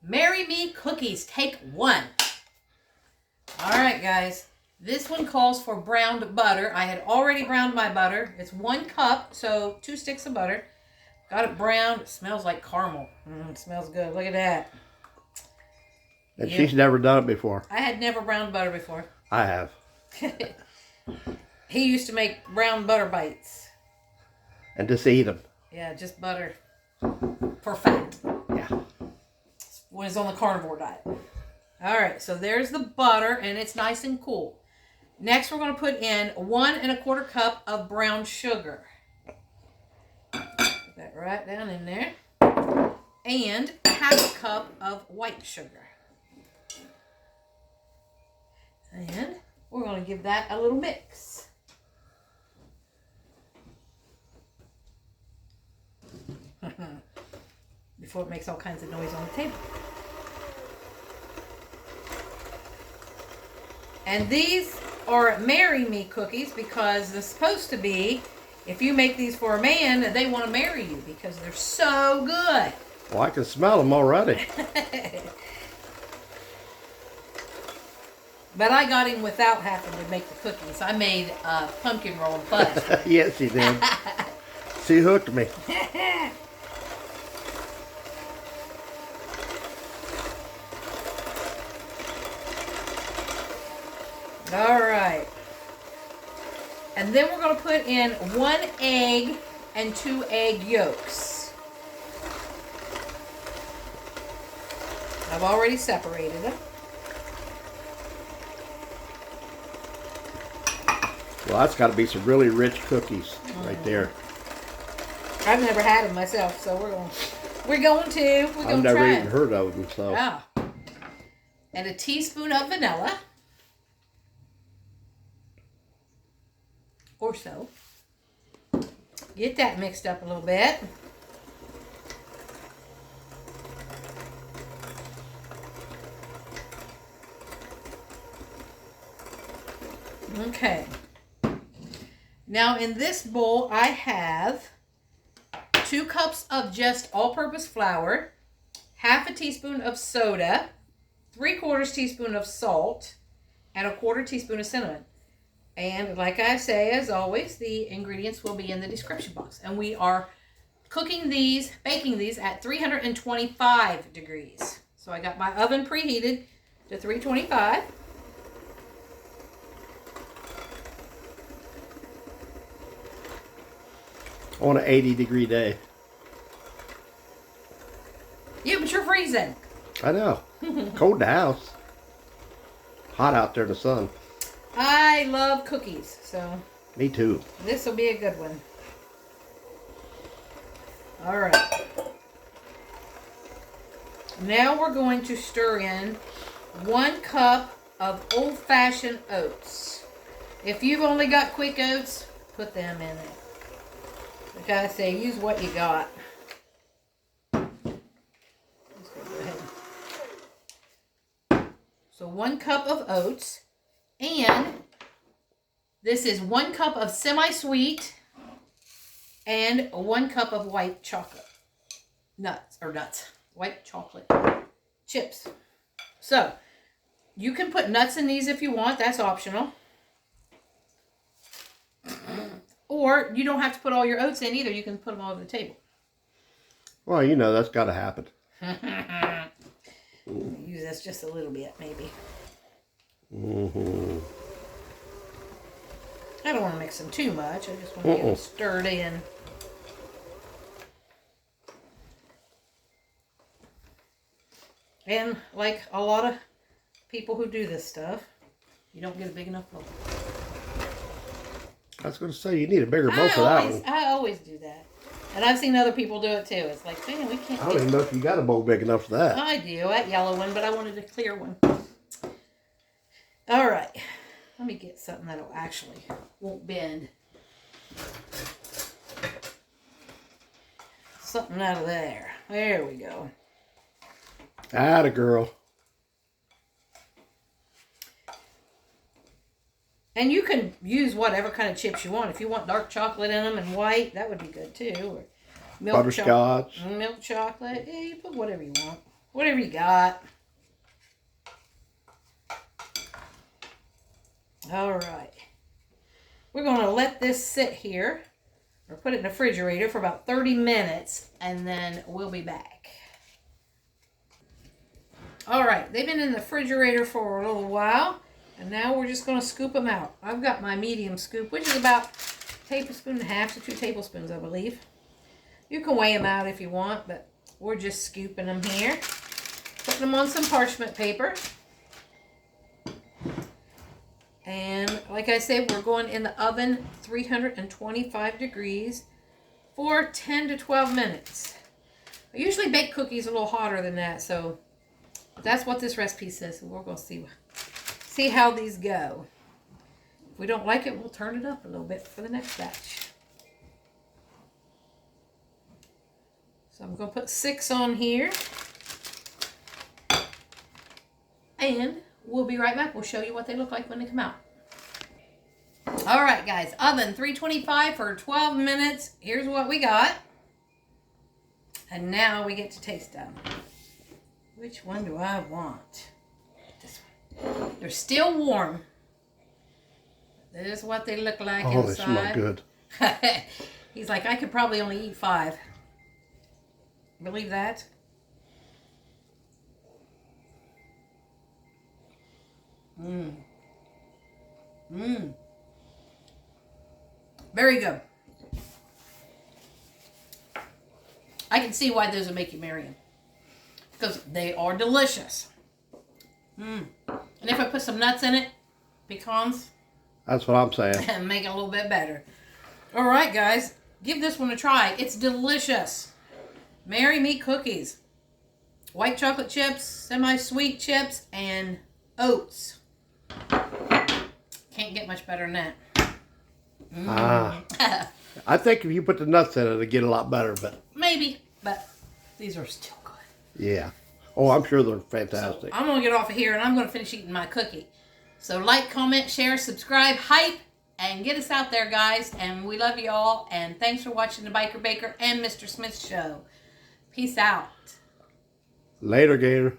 Marry Me cookies, take 1. Alright guys, this one calls for browned butter. I had already browned my butter. It's 1 cup, so 2 sticks of butter. Got it browned. It smells like caramel. It smells good. Look at that. And she's never done it before. I had never browned butter before. I have. He used to make brown butter bites. And just eat them. Yeah, just butter. For fat. Yeah. When it's on the carnivore diet. Alright, so there's the butter, and it's nice and cool. Next, we're going to put in 1 1/4 cup of brown sugar. Put that right down in there. And 1/2 cup of white sugar. And we're going to give that a little mix. Before it makes all kinds of noise on the table. And these are Marry Me cookies because they're supposed to be, if you make these for a man, they want to marry you because they're so good. Well, I can smell them already. But I got him without having to make the cookies. I made pumpkin roll and fudge. Yes, he did. She hooked me. All right. And then we're going to put in 1 egg and 2 egg yolks. I've already separated them. Well, that's got to be some really rich cookies right there. I've never had them myself, so we're going to I've never even heard of them, so. Ah. And a teaspoon of vanilla. Or so. Get that mixed up a little bit. Okay. Now in this bowl I have 2 cups of just all-purpose flour, 1/2 teaspoon of soda, 3/4 teaspoon of salt, and 1/4 teaspoon of cinnamon. And like I say, as always, the ingredients will be in the description box. And we are baking these at 325 degrees. So I got my oven preheated to 325. On an 80-degree day. Yeah, but you're freezing. I know. Cold in the house. Hot out there in the sun. I love cookies, so. Me too. This will be a good one. All right. Now we're going to stir in 1 cup of old-fashioned oats. If you've only got quick oats, put them in it. Like I say, use what you got. So 1 cup of oats. And this is 1 cup of semi-sweet and 1 cup of white chocolate. White chocolate chips. So, you can put nuts in these if you want. That's optional. Or you don't have to put all your oats in either. You can put them all over the table. Well, you know, that's got to happen. Use this just a little bit, maybe. Mm-hmm. I don't want to mix them too much. I just want to get them stirred in. And like a lot of people who do this stuff, you don't get a big enough bowl. I was going to say, you need a bigger bowl for that one. I always do that. And I've seen other people do it too. It's like, man, we can't. I don't even know if you got a bowl big enough for that. I do, that yellow one, but I wanted a clear one. All right. Let me get something that actually won't bend. Something out of there. There we go. Atta girl. And you can use whatever kind of chips you want. If you want dark chocolate in them and white, that would be good too. Or milk Butterscotch. Milk chocolate. Yeah, you put whatever you want. Whatever you got. All right. We're going to let this sit here, or put it in the refrigerator for about 30 minutes, and then we'll be back. All right, they've been in the refrigerator for a little while, and now we're just going to scoop them out. I've got my medium scoop, which is about a tablespoon and a half to 2 tablespoons, I believe. You can weigh them out if you want, but we're just scooping them here. Putting them on some parchment paper. And like I said, we're going in the oven 325 degrees for 10 to 12 minutes. I usually bake cookies a little hotter than that, so that's what this recipe says. So we're going to see how these go. If we don't like it, we'll turn it up a little bit for the next batch. So I'm going to put 6 on here. And we'll be right back. We'll show you what they look like when they come out. All right, guys. Oven 325 for 12 minutes. Here's what we got. And now we get to taste them. Which one do I want? This one. They're still warm. This is what they look like inside. Oh, they smell good. He's like, I could probably only eat 5. Believe that? Mmm. Mmm. Very good. I can see why those would make you marry him. Because they are delicious. Mmm. And if I put some nuts in it, pecans. That's what I'm saying. And make it a little bit better. All right, guys. Give this one a try. It's delicious. Marry Me cookies. White chocolate chips, semi-sweet chips, and oats. Can't get much better than that. I think if you put the nuts in it, it'd get a lot better, but Maybe, but these are still good. yeah. Oh, I'm sure they're fantastic. So I'm going to get off of here, and I'm going to finish eating my cookie. So like, comment, share, subscribe, hype, and get us out there, guys. And we love you all. And thanks for watching the Biker Baker and Mr. Smith Show. Peace out. Later, Gator.